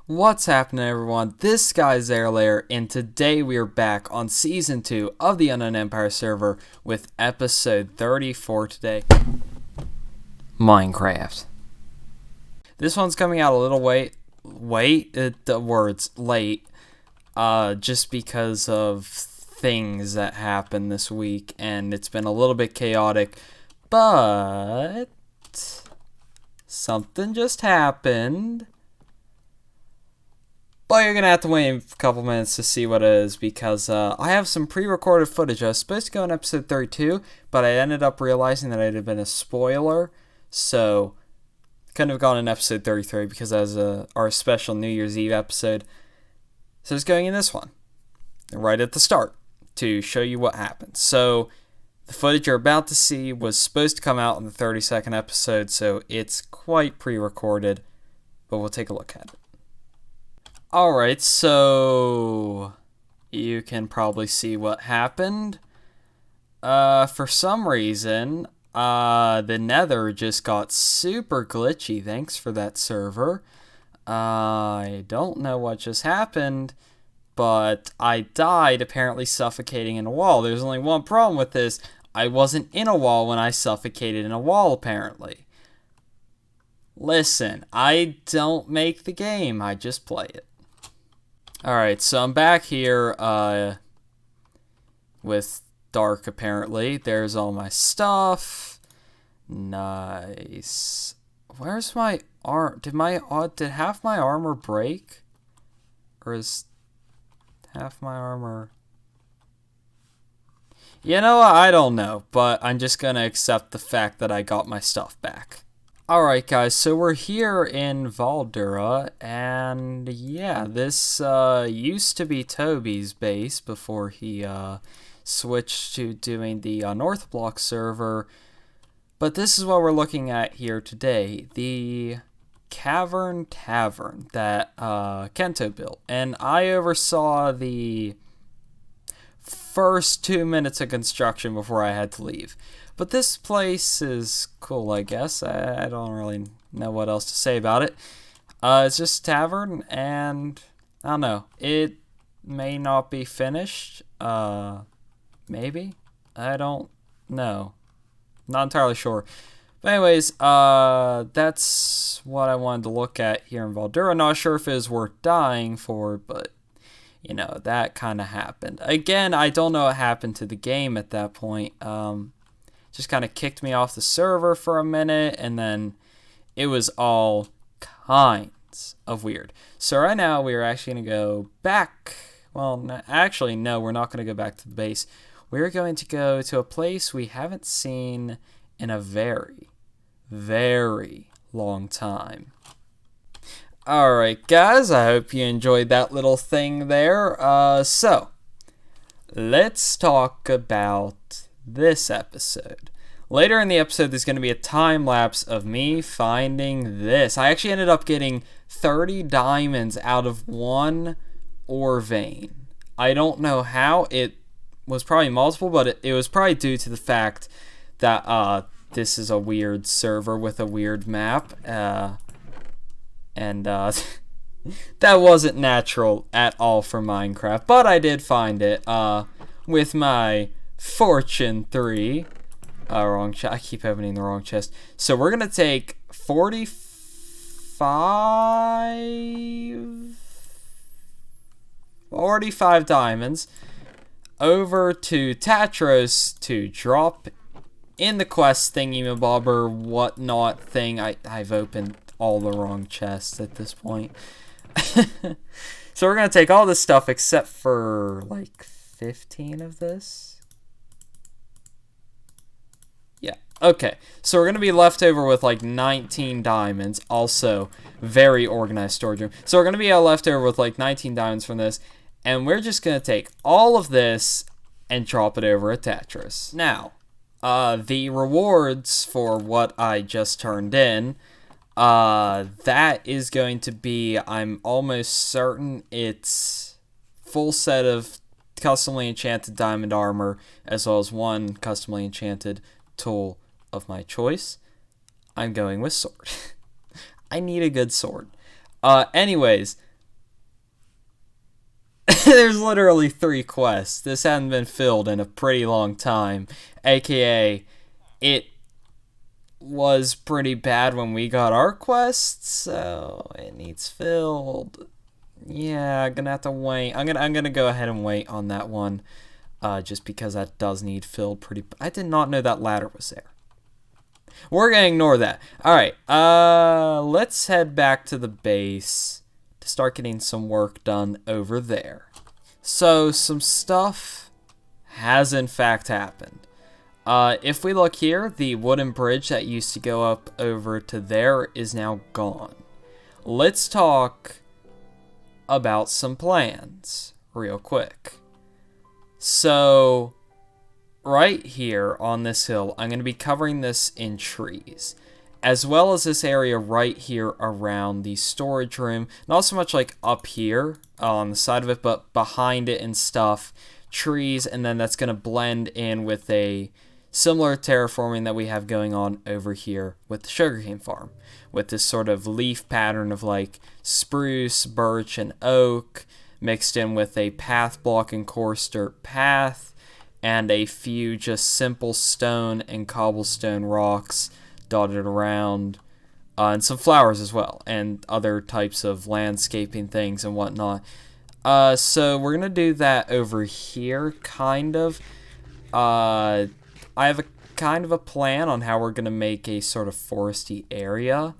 What's happening, everyone? This guy's Airlayer, and today we are back on Season 2 of the Unknown Empire server with Episode 34 today. Minecraft. This one's coming out a little late, just because of things that happened this week, and it's been a little bit chaotic, but something just happened. But you're going to have to wait a couple minutes to see what it is, because I have some pre-recorded footage. I was supposed to go in episode 32, but I ended up realizing that it had been a spoiler, so couldn't have gone in episode 33 because that was our special New Year's Eve episode. So it's going in this one, right at the start, to show you what happened. So the footage you're about to see was supposed to come out in the 32nd episode, so it's quite pre-recorded, but we'll take a look at it. Alright, so you can probably see what happened. For some reason, the Nether just got super glitchy. Thanks for that, server. I don't know what just happened, but I died apparently suffocating in a wall. There's only one problem with this. I wasn't in a wall when I suffocated in a wall, apparently. Listen, I don't make the game, I just play it. Alright, so I'm back here, with Dark, apparently. There's all my stuff. Nice. Where's my arm? Did half my armor break? Or is half my armor... You know what? I don't know, but I'm just gonna accept the fact that I got my stuff back. Alright guys, so we're here in Valdura, and yeah, this used to be Toby's base before he switched to doing the North Block server, but this is what we're looking at here today, the Cavern Tavern that Kento built, and I oversaw the first 2 minutes of construction before I had to leave. But this place is cool, I guess. I don't really know what else to say about it. It's just a tavern, and I don't know. It may not be finished. Maybe? I don't know. Not entirely sure. But anyways, that's what I wanted to look at here in Valdura. Not sure if it was worth dying for, but, you know, that kind of happened. Again, I don't know what happened to the game at that point. Just kind of kicked me off the server for a minute, and then it was all kinds of weird. So right now, we are actually going to go back. Well, actually, no, we're not going to go back to the base. We're going to go to a place we haven't seen in a very, very long time. Alright, guys, I hope you enjoyed that little thing there. So, let's talk about this episode. Later in the episode, there's going to be a time lapse of me finding this. I actually ended up getting 30 diamonds out of one ore vein. I don't know how. It was probably multiple, but it was probably due to the fact that this is a weird server with a weird map. And that wasn't natural at all for Minecraft. But I did find it with my Fortune 3. Wrong chest. I keep opening the wrong chest. So we're going to take 45 diamonds over to Tatros to drop in the quest thingy-mabobber whatnot thing. I've opened all the wrong chests at this point. So we're going to take all this stuff except for like 15 of this. Yeah, okay. So we're going to be left over with like 19 diamonds. Also, very organized storage room. So we're going to be left over with like 19 diamonds from this. And we're just going to take all of this and drop it over at Tatros. Now, the rewards for what I just turned in, that is going to be, I'm almost certain it's full set of customly enchanted diamond armor, as well as one customly enchanted tool of my choice. I'm going with sword. I need a good sword. Anyways, there's literally 3 quests. This hadn't been filled in a pretty long time, aka it was pretty bad when we got our quests, so it needs filled. Yeah, I'm gonna have to wait. I'm gonna go ahead and wait on that one, just because that does need filled pretty. I did not know that ladder was there. We're gonna ignore that. All right, let's head back to the base to start getting some work done over there. So some stuff has in fact happened. If we look here, the wooden bridge that used to go up over to there is now gone. Let's talk about some plans real quick. So right here on this hill, I'm going to be covering this in trees, as well as this area right here around the storage room. Not so much like up here on the side of it, but behind it and stuff, trees, and then that's going to blend in with a similar terraforming that we have going on over here with the sugarcane farm, with this sort of leaf pattern of like spruce, birch, and oak mixed in with a path block and coarse dirt path and a few just simple stone and cobblestone rocks dotted around, and some flowers as well, and other types of landscaping things and whatnot. So we're gonna do that over here, kind of. I have a kind of a plan on how we're gonna make a sort of foresty area.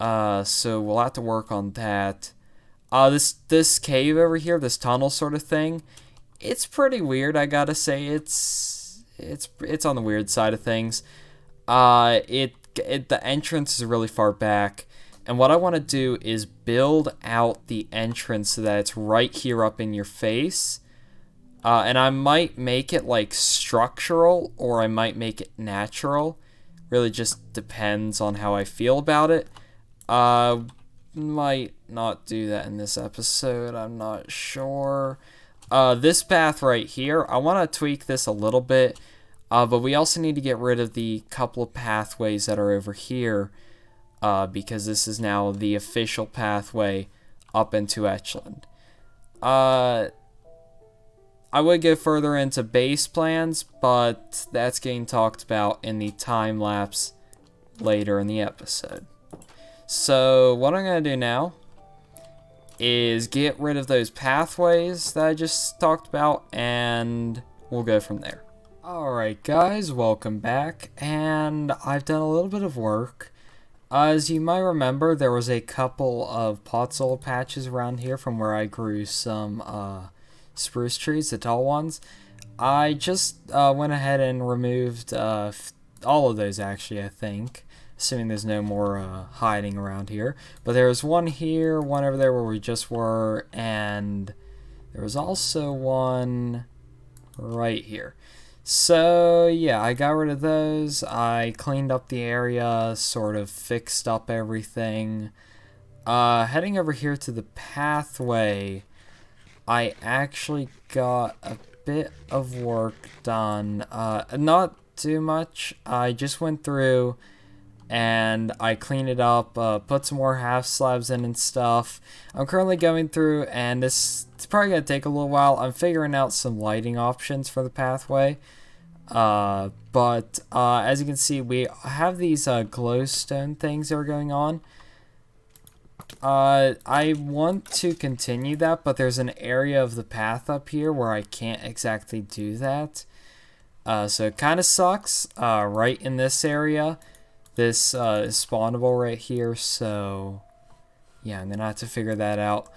So we'll have to work on that. This cave over here, this tunnel sort of thing, it's pretty weird. I gotta say, it's on the weird side of things. The entrance is really far back, and what I want to do is build out the entrance so that it's right here up in your face. And I might make it like structural, or I might make it natural. Really just depends on how I feel about it. Might not do that in this episode, I'm not sure. This path right here, I want to tweak this a little bit, but we also need to get rid of the couple of pathways that are over here, because this is now the official pathway up into Etchland. I would go further into base plans, but that's getting talked about in the time lapse later in the episode. So what I'm going to do now is get rid of those pathways that I just talked about, and we'll go from there. Alright guys, welcome back, and I've done a little bit of work. As you might remember, there was a couple of podzol patches around here from where I grew some spruce trees, the tall ones. I just went ahead and removed all of those, actually, I think. Assuming there's no more hiding around here. But there was one here, one over there where we just were, and there was also one right here. So, yeah, I got rid of those. I cleaned up the area, sort of fixed up everything. Heading over here to the pathway, I actually got a bit of work done. Not too much. I just went through and I cleaned it up, put some more half slabs in and stuff. I'm currently going through, and it's probably going to take a little while. I'm figuring out some lighting options for the pathway. But as you can see, we have these glowstone things that are going on. I want to continue that, but there's an area of the path up here where I can't exactly do that. So it kind of sucks. Right in this area, this is spawnable right here, so yeah, I'm gonna have to figure that out.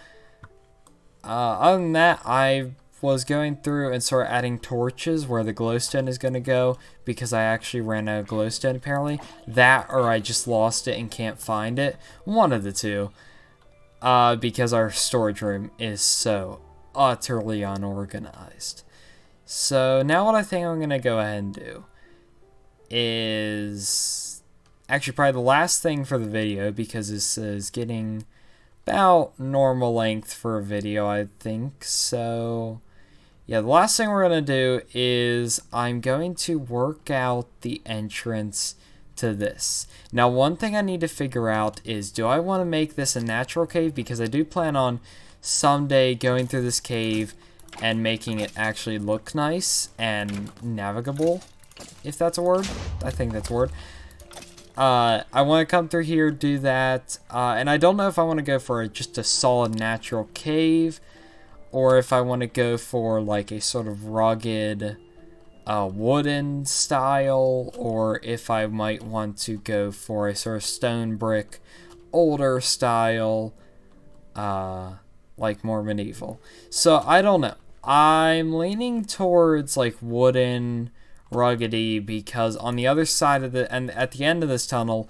Other than that, I was going through and sort of adding torches where the glowstone is going to go, because I actually ran out of glowstone apparently. That, or I just lost it and can't find it. One of the two. Because our storage room is so utterly unorganized. So now what I think I'm going to go ahead and do is actually probably the last thing for the video, because this is getting about normal length for a video, I think. So yeah, the last thing we're going to do is I'm going to work out the entrance to this. Now, one thing I need to figure out is, do I want to make this a natural cave? Because I do plan on someday going through this cave and making it actually look nice and navigable, if that's a word. I think that's a word. I want to come through here, do that, and I don't know if I want to go for just a solid natural cave, or if I want to go for like a sort of rugged wooden style, or if I might want to go for a sort of stone brick older style, like more medieval. So I don't know. I'm leaning towards like wooden, ruggedy, because on the other side of and at the end of this tunnel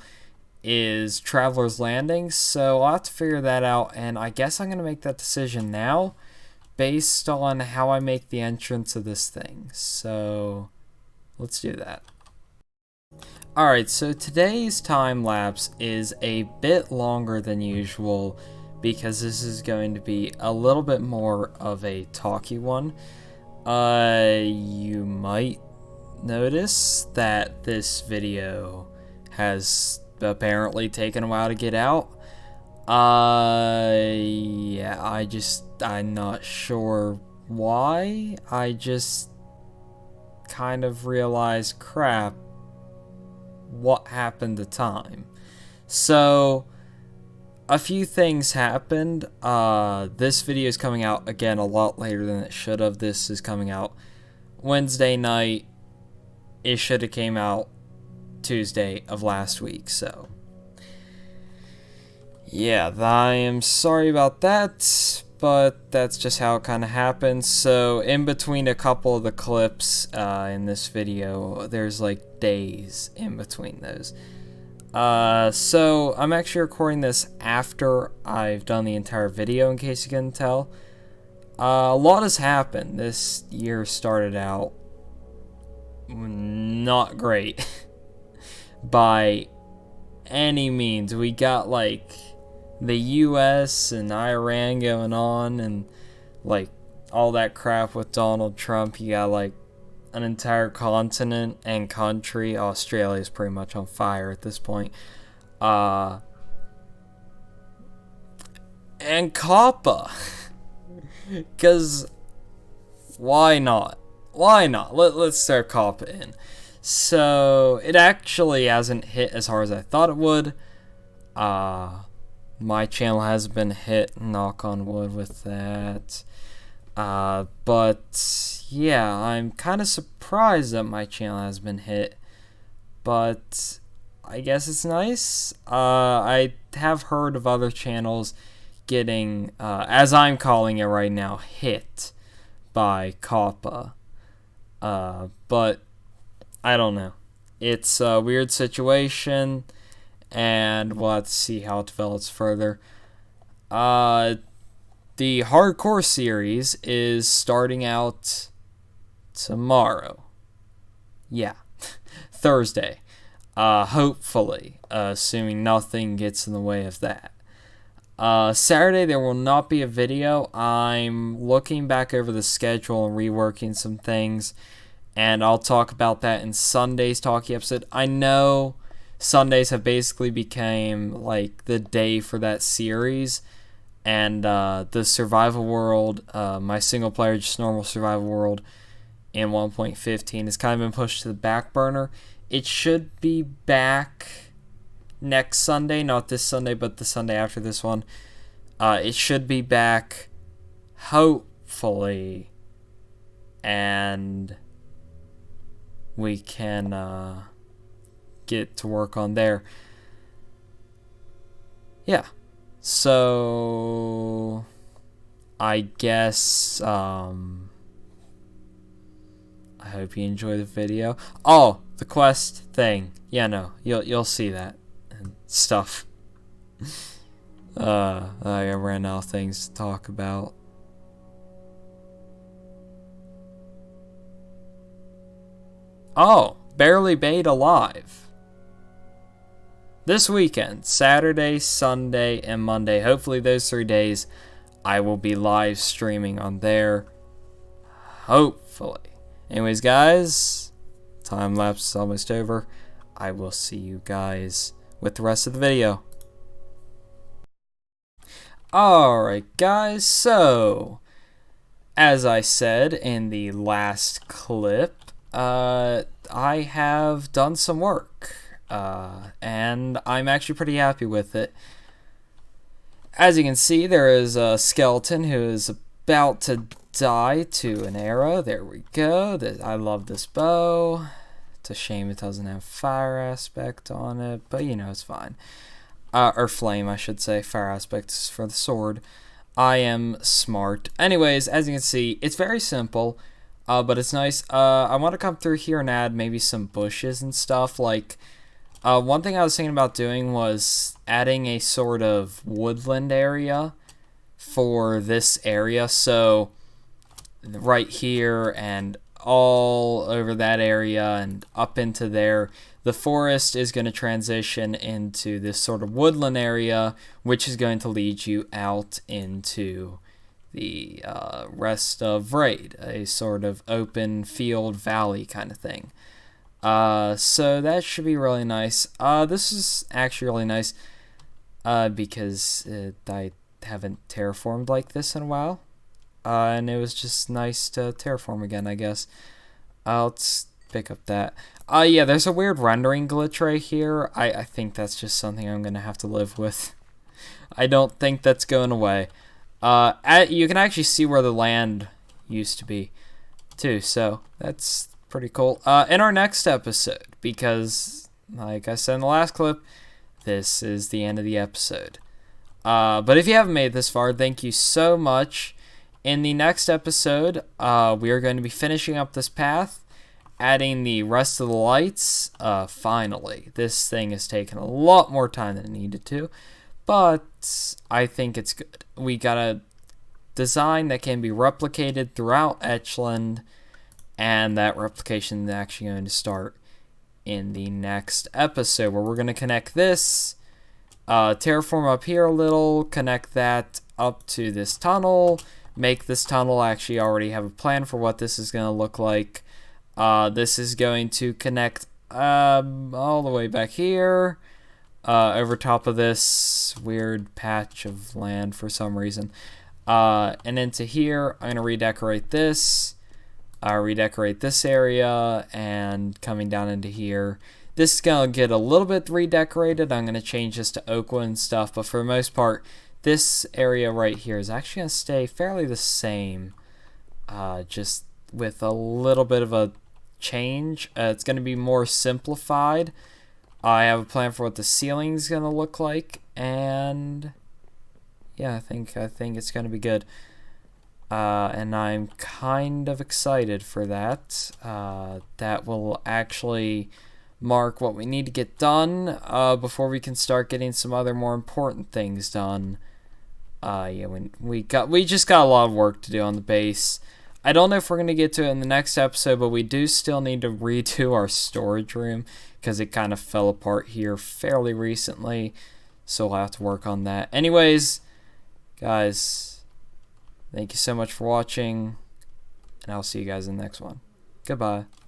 is Traveler's Landing, so I'll have to figure that out, and I guess I'm going to make that decision now based on how I make the entrance of this thing. So let's do that. Alright, so today's time lapse is a bit longer than usual because this is going to be a little bit more of a talky one. You might notice that this video has apparently taken a while to get out. Yeah, I'm not sure why. I just kind of realized, crap, what happened to time? So, a few things happened. This video is coming out, again, a lot later than it should have. This is coming out Wednesday night. It should have came out Tuesday of last week, so yeah, I am sorry about that, but that's just how it kind of happened. So in between a couple of the clips in this video, there's like days in between those. So I'm actually recording this after I've done the entire video, in case you couldn't tell. A lot has happened. This year started out not great by any means. We got like the US and Iran going on, and like all that crap with Donald Trump. You got like an entire continent and country. Australia's pretty much on fire at this point. And COPPA. Because why not? Why not? Let's throw COPPA in. So it actually hasn't hit as hard as I thought it would. My channel has been hit, knock on wood, with that. But yeah, I'm kind of surprised that my channel has been hit. But I guess it's nice. I have heard of other channels getting, as I'm calling it right now, hit by COPPA. But I don't know. It's a weird situation, and we'll have to see how it develops further. The hardcore series is starting out tomorrow. Yeah, Thursday. Hopefully, assuming nothing gets in the way of that. Saturday there will not be a video. I'm looking back over the schedule and reworking some things, and I'll talk about that in Sunday's Talkie episode. I know Sundays have basically become like the day for that series, and the survival world, my single player just normal survival world in 1.15 has kind of been pushed to the back burner. It should be back next Sunday, not this Sunday, but the Sunday after this one. It should be back, hopefully, and we can get to work on there. Yeah, so I guess I hope you enjoy the video. Oh, the quest thing. Yeah, no, you'll see that and stuff. I ran out of things to talk about. Oh, Barely Bait Alive. This weekend, Saturday, Sunday, and Monday. Hopefully those 3 days I will be live streaming on there. Hopefully. Anyways, guys, time lapse is almost over. I will see you guys with the rest of the video. Alright guys, so as I said in the last clip, I have done some work, and I'm actually pretty happy with it. As you can see, there is a skeleton who is about to die to an arrow. There we go. I love this bow. It's a shame it doesn't have fire aspect on it, but you know, it's fine. Or flame, I should say. Fire aspect is for the sword. I am smart. Anyways, as you can see, it's very simple, but it's nice. I want to come through here and add maybe some bushes and stuff. Like, one thing I was thinking about doing was adding a sort of woodland area for this area. So, right here and all over that area and up into there, the forest is going to transition into this sort of woodland area, which is going to lead you out into the rest of Raid, a sort of open field valley kind of thing. So that should be really nice. This is actually really nice because I haven't terraformed like this in a while. And it was just nice to terraform again, I guess. Let's pick up that. Yeah, there's a weird rendering glitch right here. I think that's just something I'm going to have to live with. I don't think that's going away. You can actually see where the land used to be, too. So, that's pretty cool. In our next episode, because, like I said in the last clip, this is the end of the episode. But if you haven't made it this far, thank you so much. In the next episode, we are going to be finishing up this path, adding the rest of the lights. Finally, this thing has taken a lot more time than it needed to, but I think it's good. We got a design that can be replicated throughout Etchland, and that replication is actually going to start in the next episode, where we're going to connect this, terraform up here a little, connect that up to this tunnel, make this tunnel actually already have a plan for what this is going to look like. This is going to connect all the way back here, over top of this weird patch of land for some reason. And into here, I'm going to redecorate this, redecorate this area, and coming down into here. This is going to get a little bit redecorated. I'm going to change this to oak wood and stuff, but for the most part, this area right here is actually going to stay fairly the same, just with a little bit of a change. It's going to be more simplified. I have a plan for what the ceiling is going to look like, and yeah, I think it's going to be good. And I'm kind of excited for that. That will actually mark what we need to get done before we can start getting some other more important things done. Yeah, we just got a lot of work to do on the base. I don't know if we're going to get to it in the next episode, but we do still need to redo our storage room because it kind of fell apart here fairly recently, so we'll have to work on that. Anyways, guys, thank you so much for watching, and I'll see you guys in the next one. Goodbye.